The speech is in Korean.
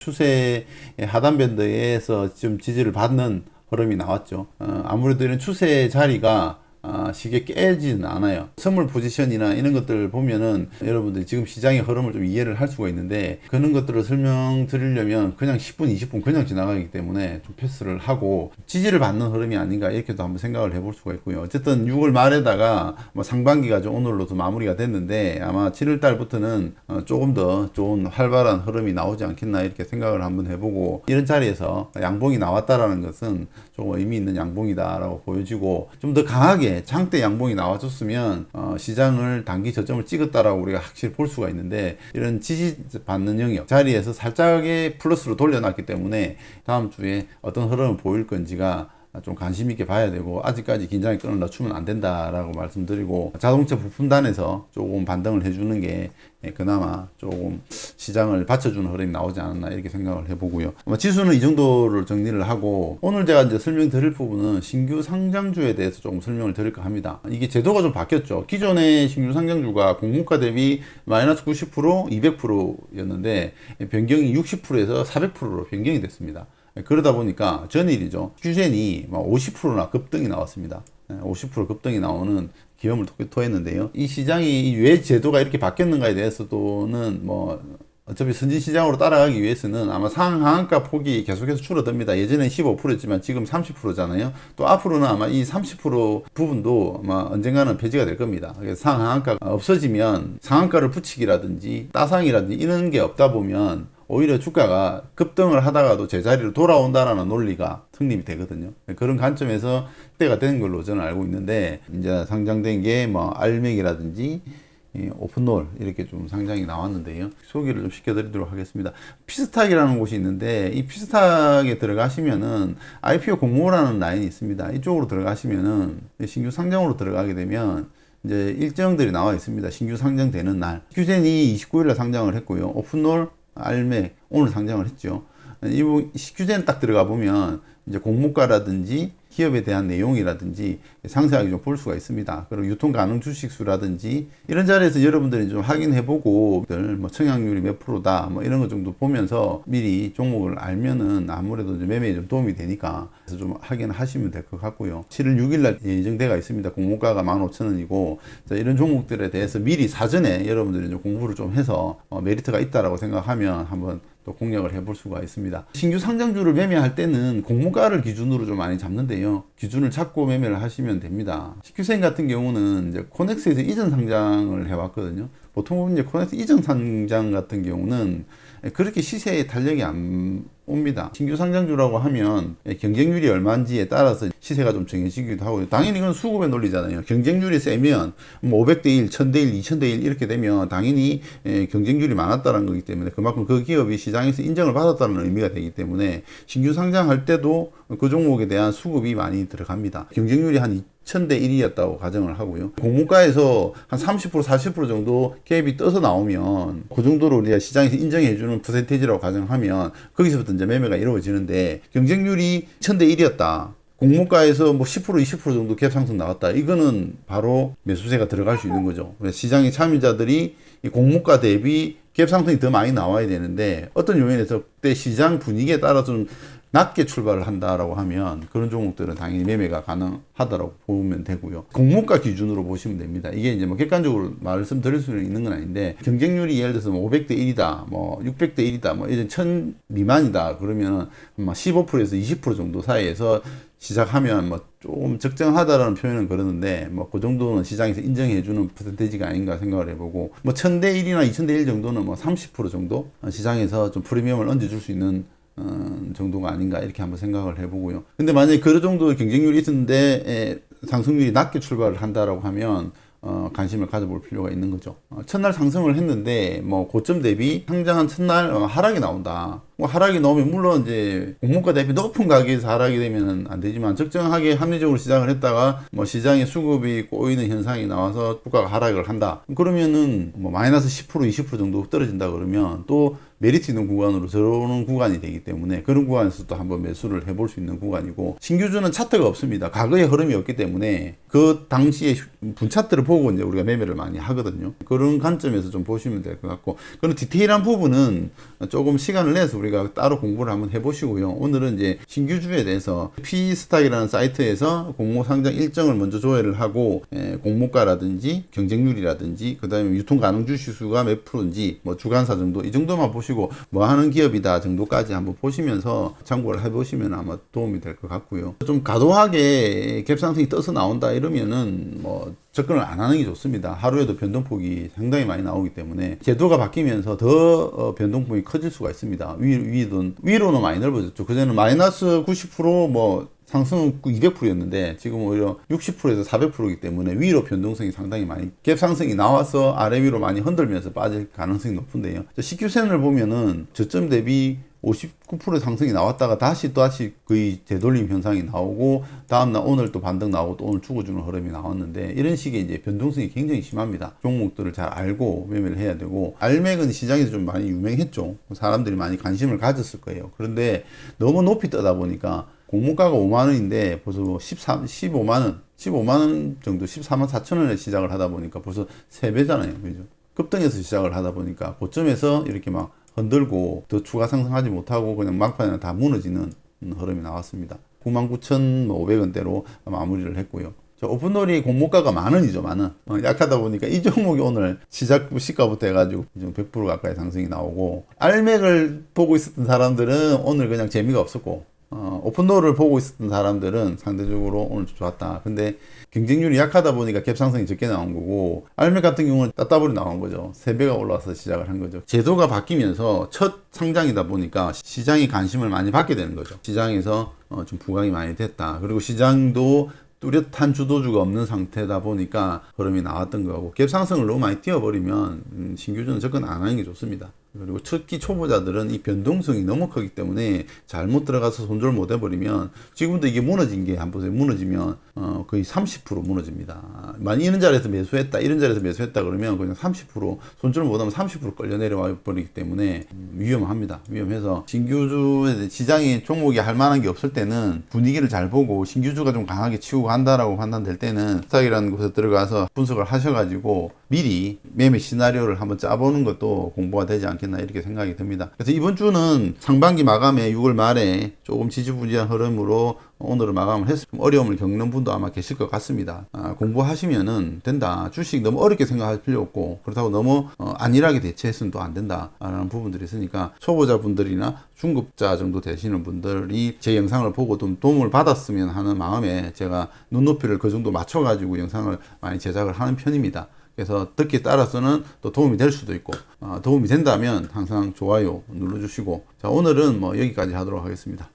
추세의 하단 밴드에서 좀 지지를 받는 흐름이 나왔죠. 아무래도 이런 추세 자리가 쉽게 깨지는 않아요. 선물 포지션이나 이런 것들을 보면은 여러분들이 지금 시장의 흐름을 좀 이해를 할 수가 있는데, 그런 것들을 설명드리려면 그냥 10분, 20분 그냥 지나가기 때문에 좀 패스를 하고 지지를 받는 흐름이 아닌가 이렇게도 한번 생각을 해볼 수가 있고요. 어쨌든 6월 말에다가 뭐 상반기가 좀 오늘로도 마무리가 됐는데, 아마 7월 달부터는 조금 더 좋은 활발한 흐름이 나오지 않겠나 이렇게 생각을 한번 해보고, 이런 자리에서 양봉이 나왔다라는 것은 조금 의미 있는 양봉이다라고 보여지고, 좀 더 강하게 장대 양봉이 나와줬으면 시장을 단기 저점을 찍었다라고 우리가 확실히 볼 수가 있는데, 이런 지지받는 영역 자리에서 살짝의 플러스로 돌려놨기 때문에 다음 주에 어떤 흐름을 보일 건지가 좀 관심 있게 봐야 되고, 아직까지 긴장의 끈을 낮추면 안 된다라고 말씀드리고, 자동차 부품단에서 조금 반등을 해주는 게 그나마 조금 시장을 받쳐주는 흐름이 나오지 않았나 이렇게 생각을 해보고요. 지수는 이 정도를 정리를 하고, 오늘 제가 이제 설명드릴 부분은 신규 상장주에 대해서 조금 설명을 드릴까 합니다. 이게 제도가 좀 바뀌었죠. 기존의 신규 상장주가 공모가 대비 마이너스 90%, 200%였는데 변경이 60%에서 400%로 변경이 됐습니다. 그러다 보니까 전일이죠. 휴젠이 50%나 급등이 나왔습니다. 50% 급등이 나오는 기염을 토했는데요. 이 시장이 왜 제도가 이렇게 바뀌었는가에 대해서도는 어차피 선진시장으로 따라가기 위해서는 아마 상한가 폭이 계속해서 줄어듭니다. 예전엔 15%였지만 지금 30%잖아요. 또 앞으로는 아마 이 30% 부분도 아마 언젠가는 폐지가 될 겁니다. 그래서 상한가가 없어지면 상한가를 붙이기라든지 따상이라든지 이런 게 없다 보면 오히려 주가가 급등을 하다가도 제자리로 돌아온다라는 논리가 성립이 되거든요. 그런 관점에서 때가 된 걸로 저는 알고 있는데, 이제 상장된 게 알맥이라든지 오픈롤 이렇게 좀 상장이 나왔는데요. 소개를 좀 시켜드리도록 하겠습니다. 피스탁이라는 곳이 있는데, 이 피스탁에 들어가시면은 IPO 공모라는 라인이 있습니다. 이쪽으로 들어가시면은 신규 상장으로 들어가게 되면 이제 일정들이 나와 있습니다. 신규 상장되는 날. 휴젠이 29일날 상장을 했고요. 오픈롤, 알맥 오늘 상장을 했죠. 이 휴젠 딱 들어가 보면 이제 공모가라든지 기업에 대한 내용이라든지 상세하게 좀 볼 수가 있습니다. 그리고 유통 가능 주식 수라든지 이런 자리에서 여러분들이 좀 확인해 보고, 청약률이 몇 프로다 이런 것 정도 보면서 미리 종목을 알면은 아무래도 매매에 좀 도움이 되니까 그래서 좀 확인하시면 될 것 같고요. 7월 6일날 예정돼가 있습니다. 공모가가 15,000원이고, 이런 종목들에 대해서 미리 사전에 여러분들이 좀 공부를 좀 해서 메리트가 있다라고 생각하면 한번 또 공략을 해볼 수가 있습니다. 신규 상장주를 매매할 때는 공모가를 기준으로 좀 많이 잡는데요. 기준을 잡고 매매를 하시면 됩니다. CQ생 같은 경우는 이제 코넥스에서 이전 상장을 해왔거든요. 보통 이제 코넥스 이전 상장 같은 경우는 그렇게 시세에 탄력이 안 옵니다. 신규 상장주라고 하면 경쟁률이 얼마인지에 따라서 시세가 좀 정해지기도 하고요. 당연히 이건 수급의 논리잖아요. 경쟁률이 세면 500대 1, 1000대 1, 2000대 1 이렇게 되면 당연히 경쟁률이 많았다는 거기 때문에 그만큼 그 기업이 시장에서 인정을 받았다는 의미가 되기 때문에 신규 상장할 때도 그 종목에 대한 수급이 많이 들어갑니다. 경쟁률이 한 1000대 1이었다고 가정을 하고요. 공모가에서 한 30%, 40% 정도 갭이 떠서 나오면 그 정도로 우리가 시장에서 인정해주는 퍼센테이지라고 가정하면 거기서부터 이제 매매가 이루어지는데, 경쟁률이 1000대 1이었다. 공모가에서 10%, 20% 정도 갭 상승 나왔다. 이거는 바로 매수세가 들어갈 수 있는 거죠. 시장의 참여자들이 이 공모가 대비 갭 상승이 더 많이 나와야 되는데, 어떤 요인에서 그때 시장 분위기에 따라 좀 낮게 출발을 한다라고 하면 그런 종목들은 당연히 매매가 가능하다고 보면 되고요. 공모가 기준으로 보시면 됩니다. 이게 이제 객관적으로 말씀드릴 수는 있는 건 아닌데, 경쟁률이 예를 들어서 500대 1이다, 600대 1이다, 이제 1000 미만이다 그러면 15%에서 20% 정도 사이에서 시작하면 조금 적정하다라는 표현은 그러는데, 그 정도는 시장에서 인정해주는 퍼센테이지가 아닌가 생각을 해보고, 1000대 1이나 2000대 1 정도는 30% 정도 시장에서 좀 프리미엄을 얹어줄 수 있는 정도가 아닌가 이렇게 한번 생각을 해보고요. 근데 만약에 그 정도 경쟁률이 있었는데 상승률이 낮게 출발을 한다라고 하면 관심을 가져볼 필요가 있는 거죠. 첫날 상승을 했는데 고점 대비 상장한 첫날 하락이 나온다. 하락이 나오면 물론 이제 공모가 대비 높은 가격에서 하락이 되면 안 되지만, 적정하게 합리적으로 시장을 했다가 시장에 수급이 꼬이는 현상이 나와서 주가가 하락을 한다. 그러면은 마이너스 10%, 20% 정도 떨어진다 그러면 또 메리트 있는 구간으로 들어오는 구간이 되기 때문에 그런 구간에서 또 한번 매수를 해볼 수 있는 구간이고, 신규주는 차트가 없습니다. 과거의 흐름이 없기 때문에 그 당시에 분차트를 보고 이제 우리가 매매를 많이 하거든요. 그런 관점에서 좀 보시면 될 것 같고, 그런 디테일한 부분은 조금 시간을 내서 우리가 따로 공부를 한번 해보시고요. 오늘은 이제 신규주에 대해서 P스탁이라는 사이트에서 공모 상장 일정을 먼저 조회를 하고, 공모가라든지 경쟁률이라든지 그 다음에 유통 가능 주식수가 몇 프로인지, 뭐 주간사 정도, 이 정도만 보시고 뭐 하는 기업이다 정도까지 한번 보시면서 참고를 해보시면 아마 도움이 될 것 같고요. 좀 과도하게 갭상승이 떠서 나온다 이러면은 뭐 접근을 안 하는 게 좋습니다. 하루에도 변동폭이 상당히 많이 나오기 때문에 제도가 바뀌면서 더 변동폭이 커질 수가 있습니다. 위로는 많이 넓어졌죠. 그전에는 마이너스 90% 상승은 200%였는데 지금 오히려 60%에서 400%이기 때문에 위로 변동성이 상당히 많이, 갭 상승이 나와서 아래 위로 많이 흔들면서 빠질 가능성이 높은데요. CQ선을 보면은 저점 대비 59% 상승이 나왔다가 다시 거의 되돌림 현상이 나오고, 다음날 오늘 또 반등 나오고 또 오늘 죽어주는 흐름이 나왔는데, 이런 식의 이제 변동성이 굉장히 심합니다. 종목들을 잘 알고 매매를 해야 되고, 알맥은 시장에서 좀 많이 유명했죠. 사람들이 많이 관심을 가졌을 거예요. 그런데 너무 높이 떠다 보니까 공모가가 5만원인데 벌써 15만원 정도, 14만 4천원에 시작을 하다 보니까 벌써 3배잖아요. 그죠? 급등해서 시작을 하다 보니까 고점에서 이렇게 막 흔들고 더 추가 상승하지 못하고 그냥 막판에 다 무너지는 흐름이 나왔습니다. 99,500원대로 마무리를 했고요. 오픈놀이 공모가가 만원이죠, 만원. 약하다 보니까 이 종목이 오늘 시가부터 해가지고 100% 가까이 상승이 나오고, 알맥을 보고 있었던 사람들은 오늘 그냥 재미가 없었고, 오픈도어를 보고 있었던 사람들은 상대적으로 오늘 좋았다. 근데 경쟁률이 약하다 보니까 갭상승이 적게 나온 거고, 알맥 같은 경우는 따따블이 나온 거죠. 3배가 올라와서 시작을 한 거죠. 제도가 바뀌면서 첫 상장이다 보니까 시장이 관심을 많이 받게 되는 거죠. 시장에서 좀 부각이 많이 됐다. 그리고 시장도 뚜렷한 주도주가 없는 상태다 보니까 흐름이 나왔던 거고, 갭상승을 너무 많이 띄워버리면 신규주는 접근 안 하는 게 좋습니다. 그리고 특히 초보자들은 이 변동성이 너무 크기 때문에 잘못 들어가서 손절 못 해버리면, 지금도 이게 무너진 게 한번 보세요. 무너지면 거의 30% 무너집니다. 만약 이런 자리에서 매수했다 그러면 그냥 30% 손절 못하면 30% 끌려 내려와 버리기 때문에 위험합니다. 위험해서 신규주에 시장이 종목이 할 만한 게 없을 때는 분위기를 잘 보고 신규주가 좀 강하게 치우고 한다라고 판단될 때는 스탁이라는 곳에 들어가서 분석을 하셔가지고 미리 매매 시나리오를 한번 짜보는 것도 공부가 되지 않겠나 이렇게 생각이 듭니다. 그래서 이번 주는 상반기 마감에 6월 말에 조금 지지부진한 흐름으로 오늘은 마감을 해서 좀 어려움을 겪는 분도 아마 계실 것 같습니다. 공부하시면은 된다. 주식 너무 어렵게 생각할 필요 없고, 그렇다고 너무 안일하게 대처해서는 또 안 된다라는 부분들이 있으니까, 초보자분들이나 중급자 정도 되시는 분들이 제 영상을 보고 좀 도움을 받았으면 하는 마음에 제가 눈높이를 그 정도 맞춰가지고 영상을 많이 제작을 하는 편입니다. 그래서 듣기에 따라서는 또 도움이 될 수도 있고, 도움이 된다면 항상 좋아요 눌러주시고, 자, 오늘은 여기까지 하도록 하겠습니다.